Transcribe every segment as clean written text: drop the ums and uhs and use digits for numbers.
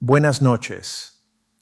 Buenas noches.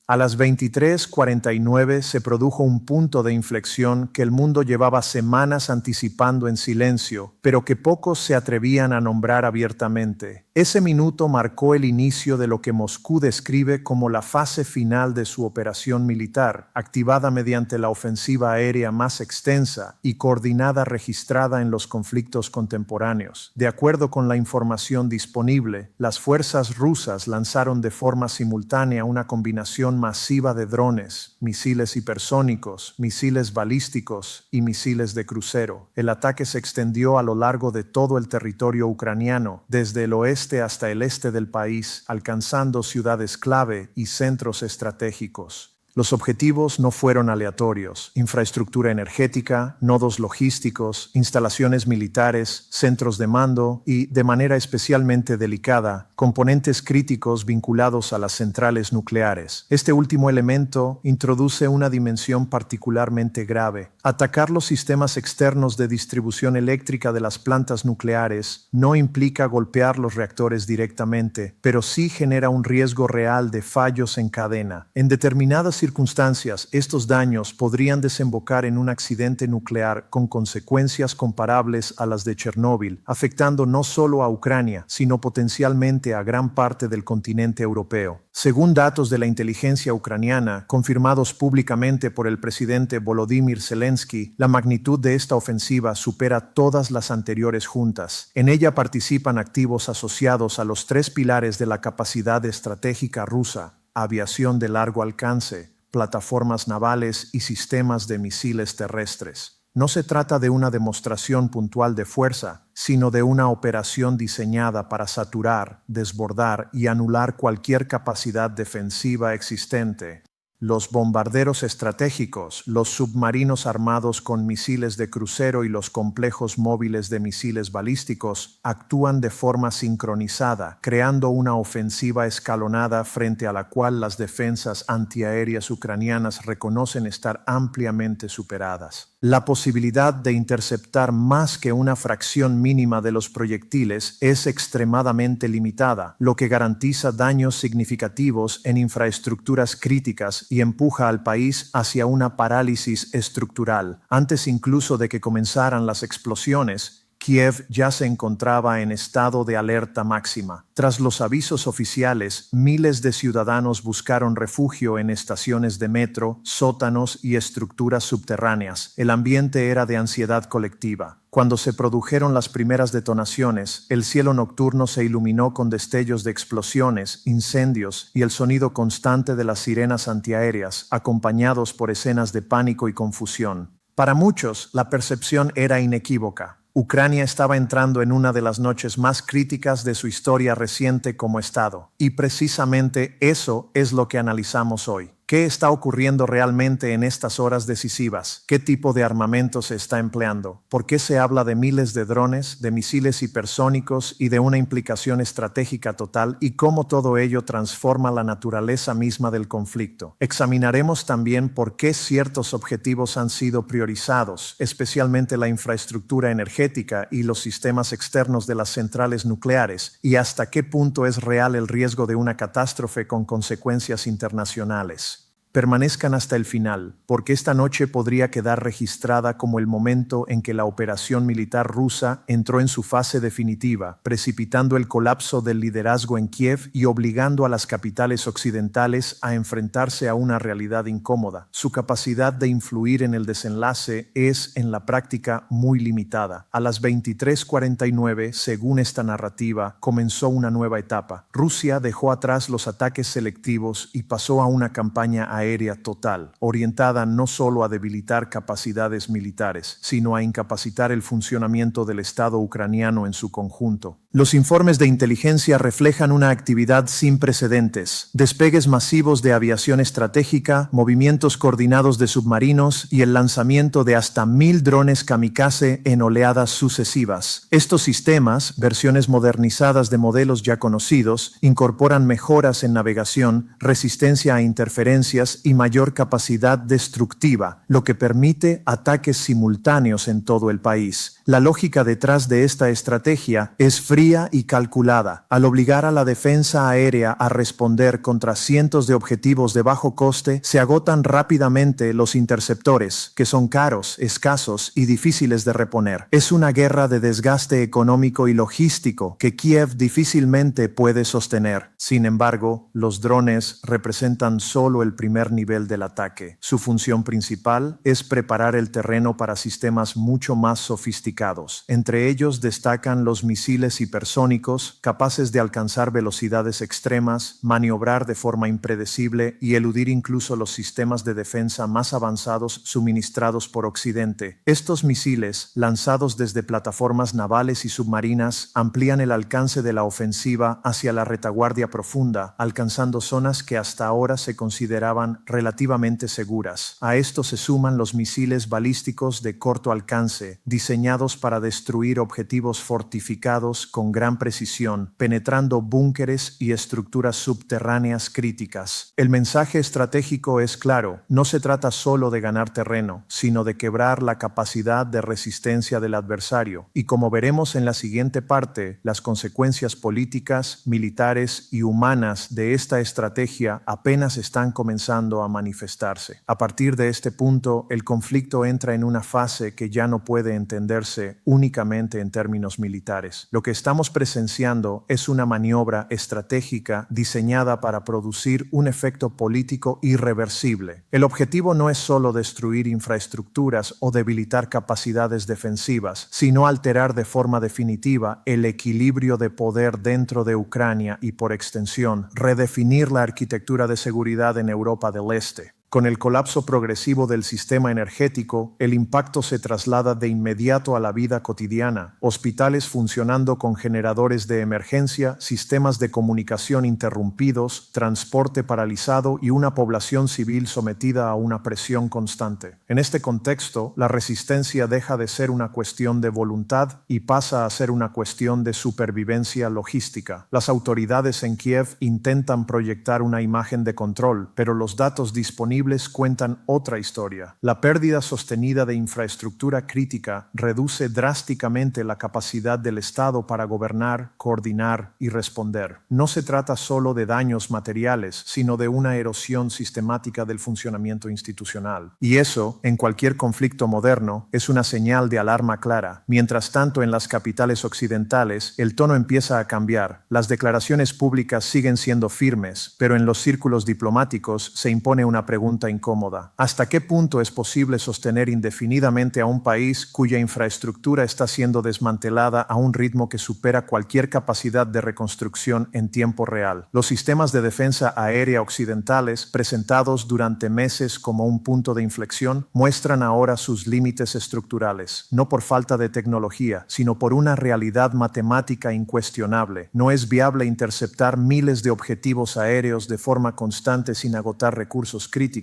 A las 23:49 se produjo un punto de inflexión que el mundo llevaba semanas anticipando en silencio, pero que pocos se atrevían a nombrar abiertamente. Ese minuto marcó el inicio de lo que Moscú describe como la fase final de su operación militar, activada mediante la ofensiva aérea más extensa y coordinada registrada en los conflictos contemporáneos. De acuerdo con la información disponible, las fuerzas rusas lanzaron de forma simultánea una combinación masiva de drones, misiles hipersónicos, misiles balísticos y misiles de crucero. El ataque se extendió a lo largo de todo el territorio ucraniano, desde el oeste hasta el este del país, alcanzando ciudades clave y centros estratégicos. Los objetivos no fueron aleatorios: infraestructura energética, nodos logísticos, instalaciones militares, centros de mando y, de manera especialmente delicada, componentes críticos vinculados a las centrales nucleares. Este último elemento introduce una dimensión particularmente grave. Atacar los sistemas externos de distribución eléctrica de las plantas nucleares no implica golpear los reactores directamente, pero sí genera un riesgo real de fallos en cadena. En determinadas circunstancias, estos daños podrían desembocar en un accidente nuclear con consecuencias comparables a las de Chernóbil, afectando no solo a Ucrania, sino potencialmente a gran parte del continente europeo. Según datos de la inteligencia ucraniana, confirmados públicamente por el presidente Volodymyr Zelensky, la magnitud de esta ofensiva supera todas las anteriores juntas. En ella participan activos asociados a los tres pilares de la capacidad estratégica rusa: aviación de largo alcance, plataformas navales y sistemas de misiles terrestres. No se trata de una demostración puntual de fuerza, sino de una operación diseñada para saturar, desbordar y anular cualquier capacidad defensiva existente. Los bombarderos estratégicos, los submarinos armados con misiles de crucero y los complejos móviles de misiles balísticos actúan de forma sincronizada, creando una ofensiva escalonada frente a la cual las defensas antiaéreas ucranianas reconocen estar ampliamente superadas. La posibilidad de interceptar más que una fracción mínima de los proyectiles es extremadamente limitada, lo que garantiza daños significativos en infraestructuras críticas y empuja al país hacia una parálisis estructural. Antes incluso de que comenzaran las explosiones, Kiev ya se encontraba en estado de alerta máxima. Tras los avisos oficiales, miles de ciudadanos buscaron refugio en estaciones de metro, sótanos y estructuras subterráneas. El ambiente era de ansiedad colectiva. Cuando se produjeron las primeras detonaciones, el cielo nocturno se iluminó con destellos de explosiones, incendios y el sonido constante de las sirenas antiaéreas, acompañados por escenas de pánico y confusión. Para muchos, la percepción era inequívoca. Ucrania estaba entrando en una de las noches más críticas de su historia reciente como Estado. Y precisamente eso es lo que analizamos hoy. ¿Qué está ocurriendo realmente en estas horas decisivas? ¿Qué tipo de armamento se está empleando? ¿Por qué se habla de miles de drones, de misiles hipersónicos y de una implicación estratégica total? ¿Y cómo todo ello transforma la naturaleza misma del conflicto? Examinaremos también por qué ciertos objetivos han sido priorizados, especialmente la infraestructura energética y los sistemas externos de las centrales nucleares, y hasta qué punto es real el riesgo de una catástrofe con consecuencias internacionales. Permanezcan hasta el final, porque esta noche podría quedar registrada como el momento en que la operación militar rusa entró en su fase definitiva, precipitando el colapso del liderazgo en Kiev y obligando a las capitales occidentales a enfrentarse a una realidad incómoda. Su capacidad de influir en el desenlace es, en la práctica, muy limitada. A las 23:49, según esta narrativa, comenzó una nueva etapa. Rusia dejó atrás los ataques selectivos y pasó a una campaña aérea total, orientada no solo a debilitar capacidades militares, sino a incapacitar el funcionamiento del Estado ucraniano en su conjunto. Los informes de inteligencia reflejan una actividad sin precedentes: despegues masivos de aviación estratégica, movimientos coordinados de submarinos y el lanzamiento de hasta 1000 drones kamikaze en oleadas sucesivas. Estos sistemas, versiones modernizadas de modelos ya conocidos, incorporan mejoras en navegación, resistencia a interferencias y mayor capacidad destructiva, lo que permite ataques simultáneos en todo el país. La lógica detrás de esta estrategia es fría y calculada. Al obligar a la defensa aérea a responder contra cientos de objetivos de bajo coste, se agotan rápidamente los interceptores, que son caros, escasos y difíciles de reponer. Es una guerra de desgaste económico y logístico que Kiev difícilmente puede sostener. Sin embargo, los drones representan solo el primer nivel del ataque. Su función principal es preparar el terreno para sistemas mucho más sofisticados. Entre ellos destacan los misiles hipersónicos, capaces de alcanzar velocidades extremas, maniobrar de forma impredecible y eludir incluso los sistemas de defensa más avanzados suministrados por Occidente. Estos misiles, lanzados desde plataformas navales y submarinas, amplían el alcance de la ofensiva hacia la retaguardia profunda, alcanzando zonas que hasta ahora se consideraban relativamente seguras. A esto se suman los misiles balísticos de corto alcance, diseñados para destruir objetivos fortificados con gran precisión, penetrando búnkeres y estructuras subterráneas críticas. El mensaje estratégico es claro: no se trata solo de ganar terreno, sino de quebrar la capacidad de resistencia del adversario. Y como veremos en la siguiente parte, las consecuencias políticas, militares y humanas de esta estrategia apenas están comenzando a manifestarse. A partir de este punto, el conflicto entra en una fase que ya no puede entenderse únicamente en términos militares. Lo que estamos presenciando es una maniobra estratégica diseñada para producir un efecto político irreversible. El objetivo no es solo destruir infraestructuras o debilitar capacidades defensivas, sino alterar de forma definitiva el equilibrio de poder dentro de Ucrania y, por extensión, redefinir la arquitectura de seguridad en Europa del Este. Con el colapso progresivo del sistema energético, el impacto se traslada de inmediato a la vida cotidiana. Hospitales funcionando con generadores de emergencia, sistemas de comunicación interrumpidos, transporte paralizado y una población civil sometida a una presión constante. En este contexto, la resistencia deja de ser una cuestión de voluntad y pasa a ser una cuestión de supervivencia logística. Las autoridades en Kiev intentan proyectar una imagen de control, pero los datos disponibles cuentan otra historia. La pérdida sostenida de infraestructura crítica reduce drásticamente la capacidad del Estado para gobernar, coordinar y responder. No se trata solo de daños materiales, sino de una erosión sistemática del funcionamiento institucional. Y eso, en cualquier conflicto moderno, es una señal de alarma clara. Mientras tanto, en las capitales occidentales, el tono empieza a cambiar. Las declaraciones públicas siguen siendo firmes, pero en los círculos diplomáticos se impone una pregunta incómoda. ¿Hasta qué punto es posible sostener indefinidamente a un país cuya infraestructura está siendo desmantelada a un ritmo que supera cualquier capacidad de reconstrucción en tiempo real? Los sistemas de defensa aérea occidentales, presentados durante meses como un punto de inflexión, muestran ahora sus límites estructurales, no por falta de tecnología, sino por una realidad matemática incuestionable. No es viable interceptar miles de objetivos aéreos de forma constante sin agotar recursos críticos.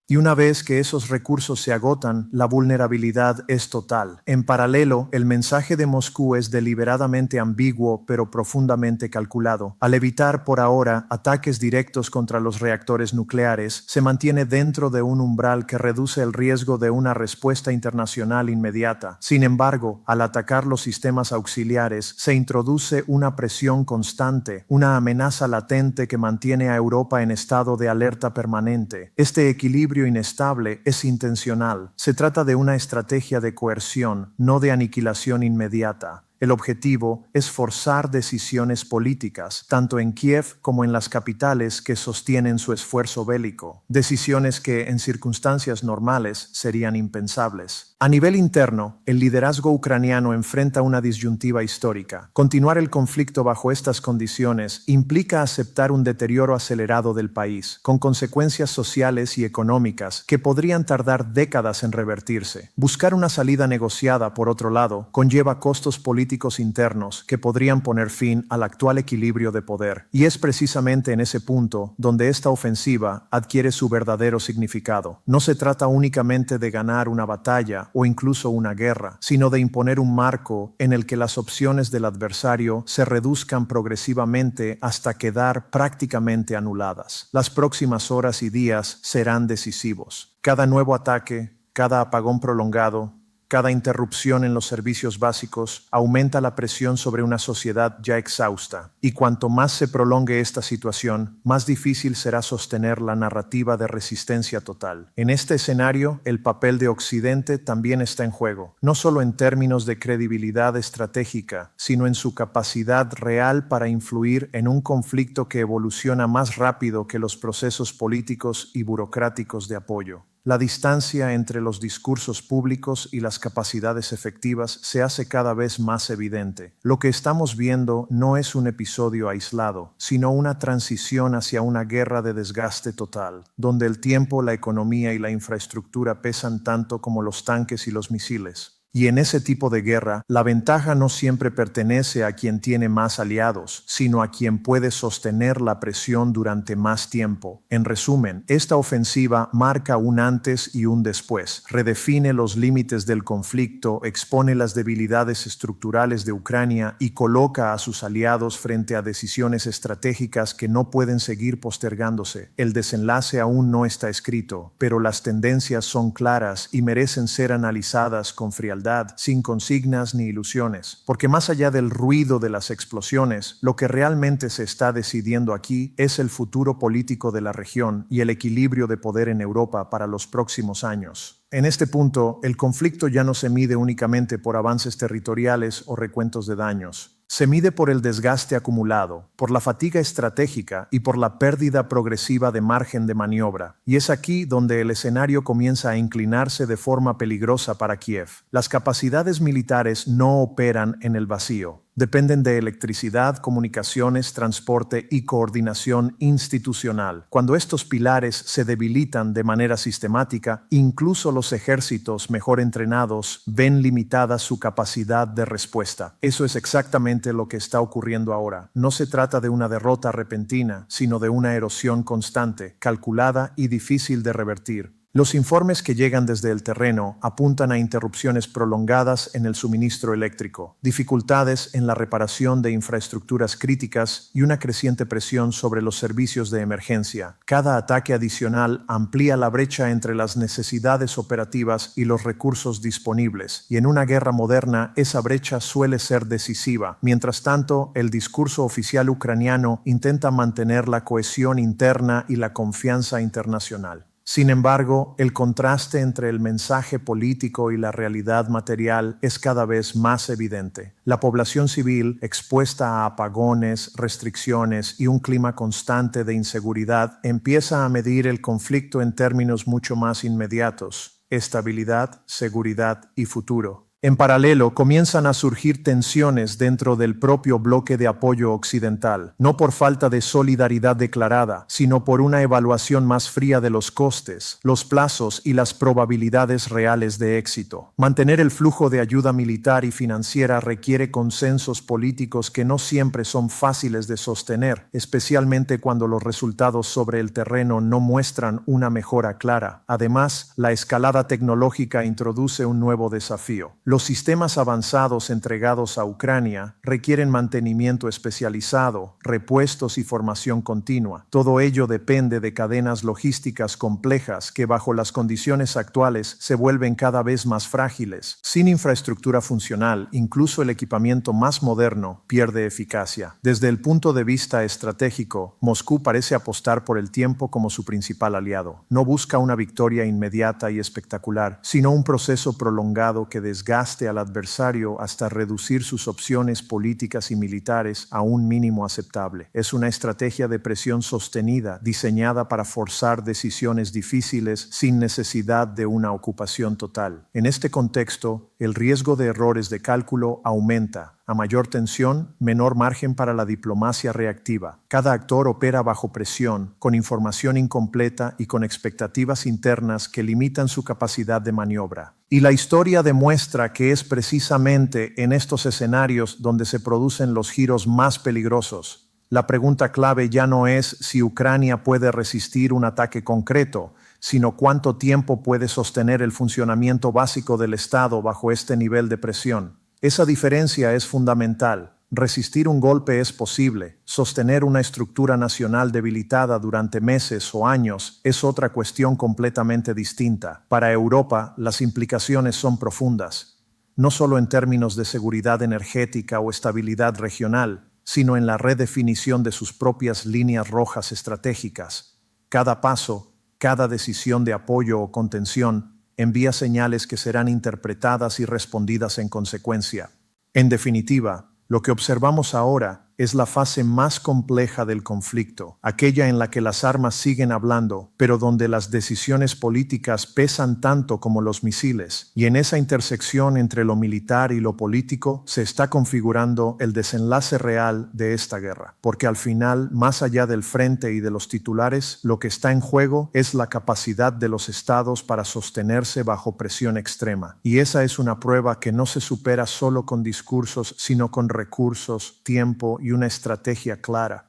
Y una vez que esos recursos se agotan, la vulnerabilidad es total. En paralelo, el mensaje de Moscú es deliberadamente ambiguo pero profundamente calculado. Al evitar por ahora ataques directos contra los reactores nucleares, se mantiene dentro de un umbral que reduce el riesgo de una respuesta internacional inmediata. Sin embargo, al atacar los sistemas auxiliares, se introduce una presión constante, una amenaza latente que mantiene a Europa en estado de alerta permanente. Este equilibrio inestable es intencional. Se trata de una estrategia de coerción, no de aniquilación inmediata. El objetivo es forzar decisiones políticas, tanto en Kiev como en las capitales que sostienen su esfuerzo bélico. Decisiones que, en circunstancias normales, serían impensables. A nivel interno, el liderazgo ucraniano enfrenta una disyuntiva histórica. Continuar el conflicto bajo estas condiciones implica aceptar un deterioro acelerado del país, con consecuencias sociales y económicas que podrían tardar décadas en revertirse. Buscar una salida negociada, por otro lado, conlleva costos políticos internos que podrían poner fin al actual equilibrio de poder. Y es precisamente en ese punto donde esta ofensiva adquiere su verdadero significado. No se trata únicamente de ganar una batalla o incluso una guerra, sino de imponer un marco en el que las opciones del adversario se reduzcan progresivamente hasta quedar prácticamente anuladas. Las próximas horas y días serán decisivos. Cada nuevo ataque, cada apagón prolongado, Cada interrupción en los servicios básicos aumenta la presión sobre una sociedad ya exhausta, y cuanto más se prolongue esta situación, más difícil será sostener la narrativa de resistencia total. En este escenario, el papel de Occidente también está en juego, no solo en términos de credibilidad estratégica, sino en su capacidad real para influir en un conflicto que evoluciona más rápido que los procesos políticos y burocráticos de apoyo. La distancia entre los discursos públicos y las capacidades efectivas se hace cada vez más evidente. Lo que estamos viendo no es un episodio aislado, sino una transición hacia una guerra de desgaste total, donde el tiempo, la economía y la infraestructura pesan tanto como los tanques y los misiles. Y en ese tipo de guerra, la ventaja no siempre pertenece a quien tiene más aliados, sino a quien puede sostener la presión durante más tiempo. En resumen, esta ofensiva marca un antes y un después, redefine los límites del conflicto, expone las debilidades estructurales de Ucrania y coloca a sus aliados frente a decisiones estratégicas que no pueden seguir postergándose. El desenlace aún no está escrito, pero las tendencias son claras y merecen ser analizadas con frialdad, sin consignas ni ilusiones, porque más allá del ruido de las explosiones, lo que realmente se está decidiendo aquí es el futuro político de la región y el equilibrio de poder en Europa para los próximos años. En este punto, el conflicto ya no se mide únicamente por avances territoriales o recuentos de daños. Se mide por el desgaste acumulado, por la fatiga estratégica y por la pérdida progresiva de margen de maniobra. Y es aquí donde el escenario comienza a inclinarse de forma peligrosa para Kiev. Las capacidades militares no operan en el vacío. Dependen de electricidad, comunicaciones, transporte y coordinación institucional. Cuando estos pilares se debilitan de manera sistemática, incluso los ejércitos mejor entrenados ven limitada su capacidad de respuesta. Eso es exactamente lo que está ocurriendo ahora. No se trata de una derrota repentina, sino de una erosión constante, calculada y difícil de revertir. Los informes que llegan desde el terreno apuntan a interrupciones prolongadas en el suministro eléctrico, dificultades en la reparación de infraestructuras críticas y una creciente presión sobre los servicios de emergencia. Cada ataque adicional amplía la brecha entre las necesidades operativas y los recursos disponibles, y en una guerra moderna esa brecha suele ser decisiva. Mientras tanto, el discurso oficial ucraniano intenta mantener la cohesión interna y la confianza internacional. Sin embargo, el contraste entre el mensaje político y la realidad material es cada vez más evidente. La población civil, expuesta a apagones, restricciones y un clima constante de inseguridad, empieza a medir el conflicto en términos mucho más inmediatos: estabilidad, seguridad y futuro. En paralelo, comienzan a surgir tensiones dentro del propio bloque de apoyo occidental, no por falta de solidaridad declarada, sino por una evaluación más fría de los costes, los plazos y las probabilidades reales de éxito. Mantener el flujo de ayuda militar y financiera requiere consensos políticos que no siempre son fáciles de sostener, especialmente cuando los resultados sobre el terreno no muestran una mejora clara. Además, la escalada tecnológica introduce un nuevo desafío. Los sistemas avanzados entregados a Ucrania requieren mantenimiento especializado, repuestos y formación continua. Todo ello depende de cadenas logísticas complejas que, bajo las condiciones actuales, se vuelven cada vez más frágiles. Sin infraestructura funcional, incluso el equipamiento más moderno pierde eficacia. Desde el punto de vista estratégico, Moscú parece apostar por el tiempo como su principal aliado. No busca una victoria inmediata y espectacular, sino un proceso prolongado que desgaste al adversario hasta reducir sus opciones políticas y militares a un mínimo aceptable. Es una estrategia de presión sostenida, diseñada para forzar decisiones difíciles sin necesidad de una ocupación total. En este contexto, el riesgo de errores de cálculo aumenta. A mayor tensión, menor margen para la diplomacia reactiva. Cada actor opera bajo presión, con información incompleta y con expectativas internas que limitan su capacidad de maniobra. Y la historia demuestra que es precisamente en estos escenarios donde se producen los giros más peligrosos. La pregunta clave ya no es si Ucrania puede resistir un ataque concreto, sino cuánto tiempo puede sostener el funcionamiento básico del Estado bajo este nivel de presión. Esa diferencia es fundamental. Resistir un golpe es posible, sostener una estructura nacional debilitada durante meses o años es otra cuestión completamente distinta. Para Europa, las implicaciones son profundas, no solo en términos de seguridad energética o estabilidad regional, sino en la redefinición de sus propias líneas rojas estratégicas. Cada paso, cada decisión de apoyo o contención, envía señales que serán interpretadas y respondidas en consecuencia. En definitiva, lo que observamos ahora es la fase más compleja del conflicto, aquella en la que las armas siguen hablando, pero donde las decisiones políticas pesan tanto como los misiles. Y en esa intersección entre lo militar y lo político se está configurando el desenlace real de esta guerra. Porque al final, más allá del frente y de los titulares, lo que está en juego es la capacidad de los estados para sostenerse bajo presión extrema. Y esa es una prueba que no se supera solo con discursos, sino con recursos, tiempo y una estrategia clara.